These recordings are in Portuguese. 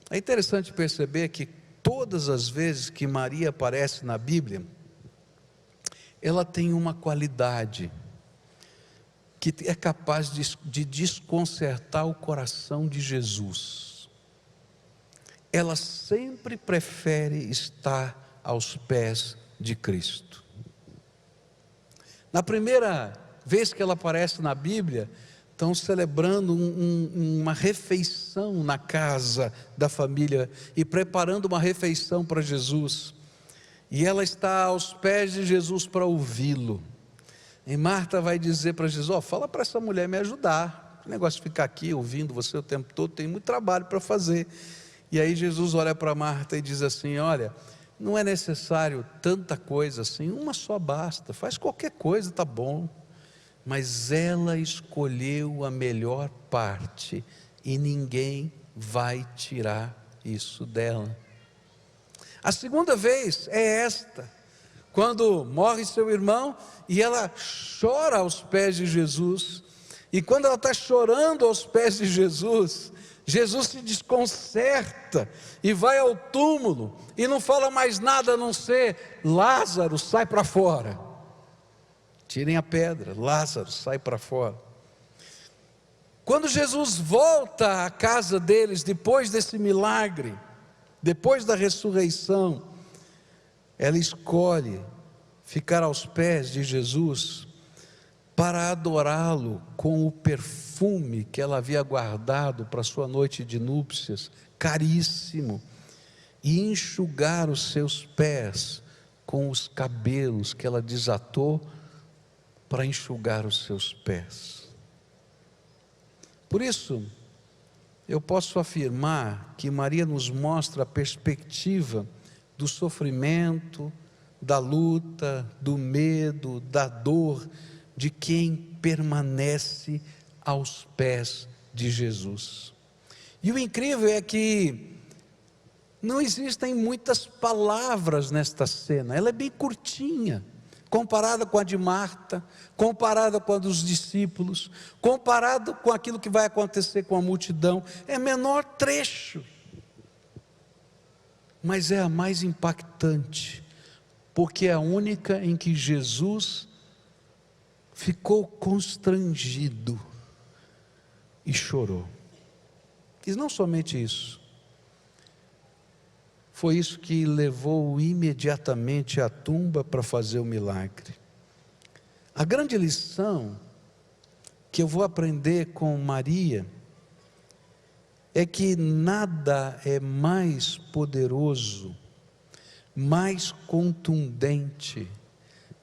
É interessante perceber que todas as vezes que Maria aparece na Bíblia, ela tem uma qualidade que é capaz de desconcertar o coração de Jesus. Ela sempre prefere estar aos pés de Cristo. Na primeira vez que ela aparece na Bíblia, estão celebrando uma refeição na casa da família e preparando uma refeição para Jesus. E ela está aos pés de Jesus para ouvi-lo. E Marta vai dizer para Jesus: fala para essa mulher me ajudar. O negócio de ficar aqui ouvindo você o tempo todo, tem muito trabalho para fazer. E aí Jesus olha para Marta e diz assim: olha, não é necessário tanta coisa assim, uma só basta, faz qualquer coisa, tá bom. Mas ela escolheu a melhor parte e ninguém vai tirar isso dela. A segunda vez é esta, quando morre seu irmão e ela chora aos pés de Jesus. E quando ela está chorando aos pés de Jesus, Jesus se desconcerta e vai ao túmulo e não fala mais nada a não ser: Lázaro, sai para fora. Tirem a pedra, Lázaro, sai para fora. Quando Jesus volta à casa deles, depois desse milagre, depois da ressurreição, ela escolhe ficar aos pés de Jesus para adorá-lo com o perfume que ela havia guardado para sua noite de núpcias, caríssimo, e enxugar os seus pés com os cabelos que ela desatou para enxugar os seus pés. Por isso, eu posso afirmar que Maria nos mostra a perspectiva do sofrimento, da luta, do medo, da dor, de quem permanece aos pés de Jesus. E o incrível é que não existem muitas palavras nesta cena, ela é bem curtinha, comparada com a de Marta, comparada com a dos discípulos, comparado com aquilo que vai acontecer com a multidão, é menor trecho, mas é a mais impactante, porque é a única em que Jesus ficou constrangido e chorou. E não somente isso, foi isso que levou imediatamente à tumba para fazer o milagre. A grande lição que eu vou aprender com Maria é que nada é mais poderoso, mais contundente,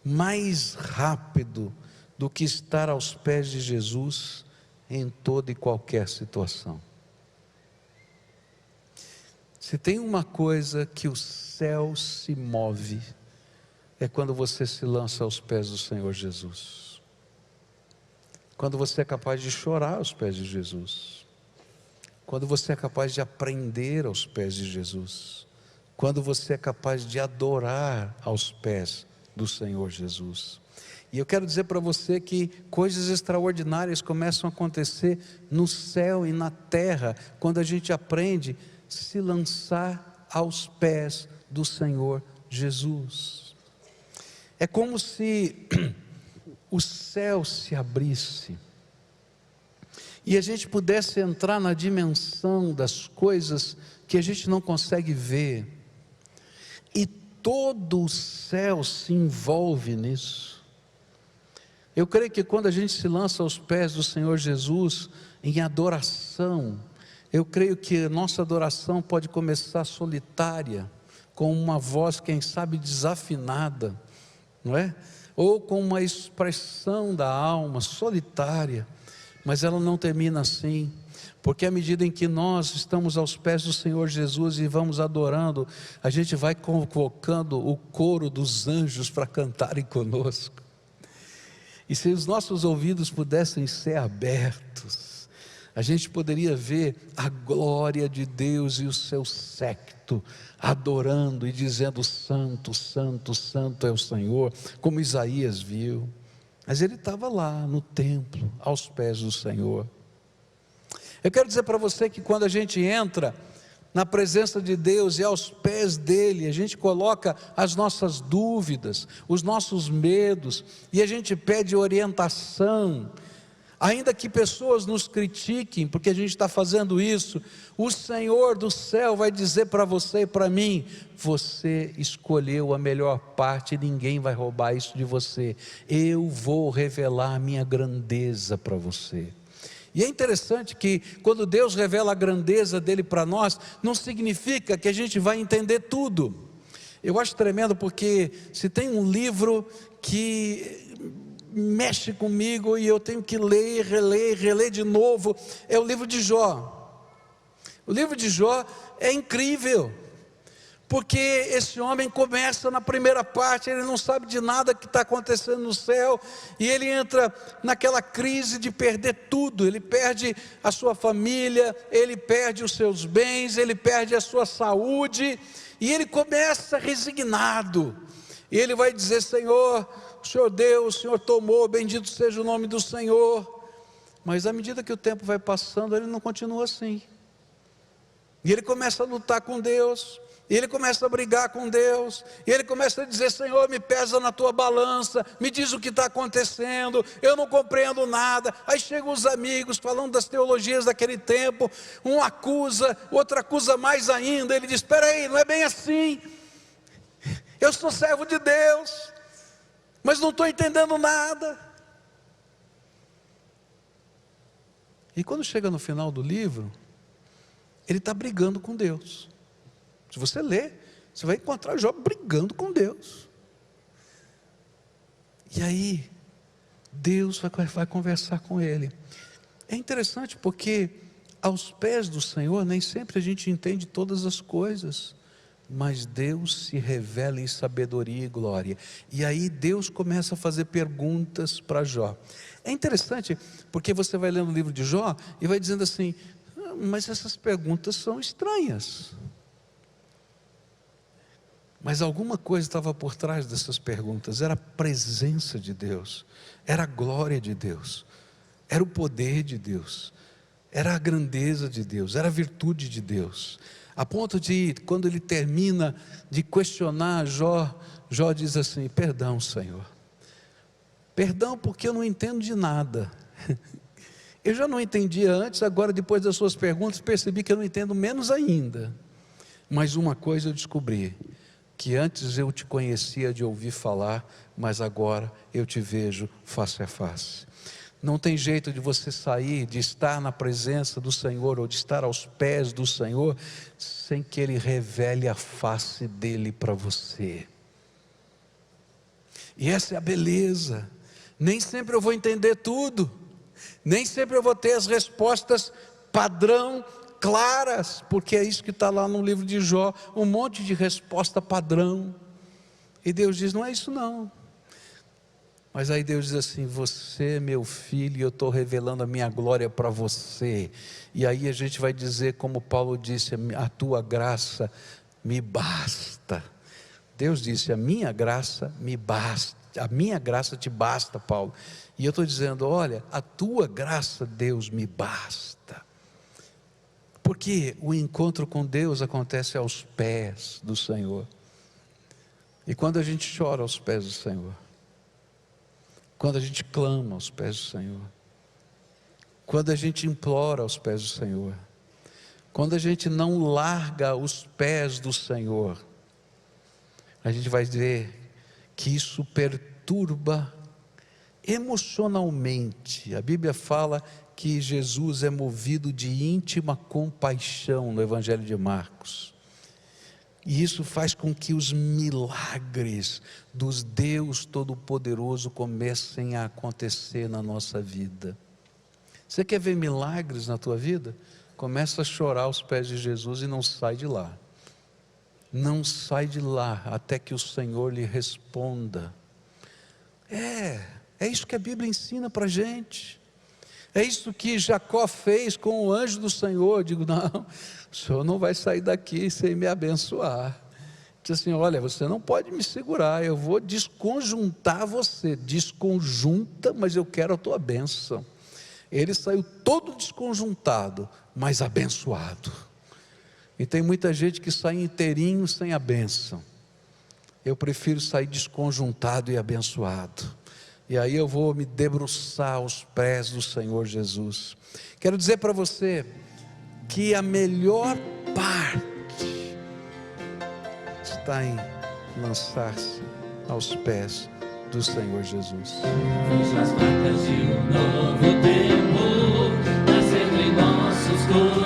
mais rápido do que estar aos pés de Jesus em toda e qualquer situação. Se tem uma coisa que o céu se move, é quando você se lança aos pés do Senhor Jesus. Quando você é capaz de chorar aos pés de Jesus. Quando você é capaz de aprender aos pés de Jesus. Quando você é capaz de adorar aos pés do Senhor Jesus. E eu quero dizer para você que coisas extraordinárias começam a acontecer no céu e na terra, quando a gente aprende a se lançar aos pés do Senhor Jesus. É como se o céu se abrisse e a gente pudesse entrar na dimensão das coisas que a gente não consegue ver, e todo o céu se envolve nisso. Eu creio que quando a gente se lança aos pés do Senhor Jesus em adoração, eu creio que nossa adoração pode começar solitária, com uma voz, quem sabe, desafinada, não é? Ou com uma expressão da alma solitária, mas ela não termina assim, porque à medida em que nós estamos aos pés do Senhor Jesus e vamos adorando, a gente vai convocando o coro dos anjos para cantarem conosco. E se os nossos ouvidos pudessem ser abertos, a gente poderia ver a glória de Deus e o seu séquito adorando e dizendo: santo, santo, santo é o Senhor, como Isaías viu. Mas ele estava lá no templo, aos pés do Senhor. Eu quero dizer para você que quando a gente entra na presença de Deus e aos pés dele, a gente coloca as nossas dúvidas, os nossos medos, e a gente pede orientação. Ainda que pessoas nos critiquem, porque a gente está fazendo isso, o Senhor do céu vai dizer para você e para mim: você escolheu a melhor parte, ninguém vai roubar isso de você. Eu vou revelar a minha grandeza para você. E é interessante que quando Deus revela a grandeza dele para nós, não significa que a gente vai entender tudo. Eu acho tremendo, porque se tem um livro que mexe comigo e eu tenho que ler, reler de novo, é o livro de Jó. O livro de Jó é incrível, porque esse homem começa na primeira parte, ele não sabe de nada que está acontecendo no céu, e ele entra naquela crise de perder tudo. Ele perde a sua família, ele perde os seus bens, ele perde a sua saúde, e ele começa resignado, e ele vai dizer: Senhor, o Senhor deu, o Senhor tomou, bendito seja o nome do Senhor. Mas à medida que o tempo vai passando, ele não continua assim, e ele começa a lutar com Deus, e ele começa a brigar com Deus, e ele começa a dizer: Senhor, me pesa na tua balança, me diz o que está acontecendo, eu não compreendo nada. Aí chegam os amigos falando das teologias daquele tempo, um acusa, outro acusa mais ainda. Ele diz: espera aí, não é bem assim, eu sou servo de Deus, mas não estou entendendo nada. E quando chega no final do livro, ele está brigando com Deus. Se você ler, você vai encontrar Jó brigando com Deus. E aí, Deus vai conversar com ele. É interessante, porque aos pés do Senhor, nem sempre a gente entende todas as coisas, mas Deus se revela em sabedoria e glória. E aí Deus começa a fazer perguntas para Jó. É interessante, porque você vai lendo o livro de Jó e vai dizendo assim: mas essas perguntas são estranhas. Mas alguma coisa estava por trás dessas perguntas. Era a presença de Deus, era a glória de Deus, era o poder de Deus, era a grandeza de Deus, era a virtude de Deus. A ponto de, quando ele termina de questionar Jó, Jó diz assim: perdão, Senhor, perdão, porque eu não entendo de nada. Eu já não entendia antes, agora depois das suas perguntas percebi que eu não entendo menos ainda. Mas uma coisa eu descobri: que antes eu te conhecia de ouvir falar, mas agora eu te vejo face a face. Não tem jeito de você sair, de estar na presença do Senhor, ou de estar aos pés do Senhor, sem que Ele revele a face dEle para você. E essa é a beleza. Nem sempre eu vou entender tudo, nem sempre eu vou ter as respostas padrão, claras, porque é isso que está lá no livro de Jó, um monte de resposta padrão. E Deus diz: não é isso não. Mas aí Deus diz assim: você é meu filho, e eu estou revelando a minha glória para você. E aí a gente vai dizer, como Paulo disse: a tua graça me basta. Deus disse: a minha graça me basta, a minha graça te basta, Paulo. E eu estou dizendo: olha, a tua graça, Deus, me basta. Porque o encontro com Deus acontece aos pés do Senhor. E quando a gente chora aos pés do Senhor, quando a gente clama aos pés do Senhor, quando a gente implora aos pés do Senhor, quando a gente não larga os pés do Senhor, a gente vai ver que isso perturba emocionalmente. A Bíblia fala que Jesus é movido de íntima compaixão no Evangelho de Marcos. E isso faz com que os milagres dos Deus Todo-Poderoso comecem a acontecer na nossa vida. Você quer ver milagres na tua vida? Começa a chorar aos pés de Jesus e não sai de lá. Não sai de lá até que o Senhor lhe responda. É isso que a Bíblia ensina para a gente. É isso que Jacó fez com o anjo do Senhor. Eu digo: não, o Senhor não vai sair daqui sem me abençoar. Diz assim: olha, você não pode me segurar, eu vou desconjuntar você. Desconjunta, mas eu quero a tua bênção. Ele saiu todo desconjuntado, mas abençoado. E tem muita gente que sai inteirinho sem a bênção. Eu prefiro sair desconjuntado e abençoado. E aí eu vou me debruçar aos pés do Senhor Jesus. Quero dizer para você que a melhor parte está em lançar-se aos pés do Senhor Jesus. Veja as marcas de um novo tempo nascendo em nossos corações.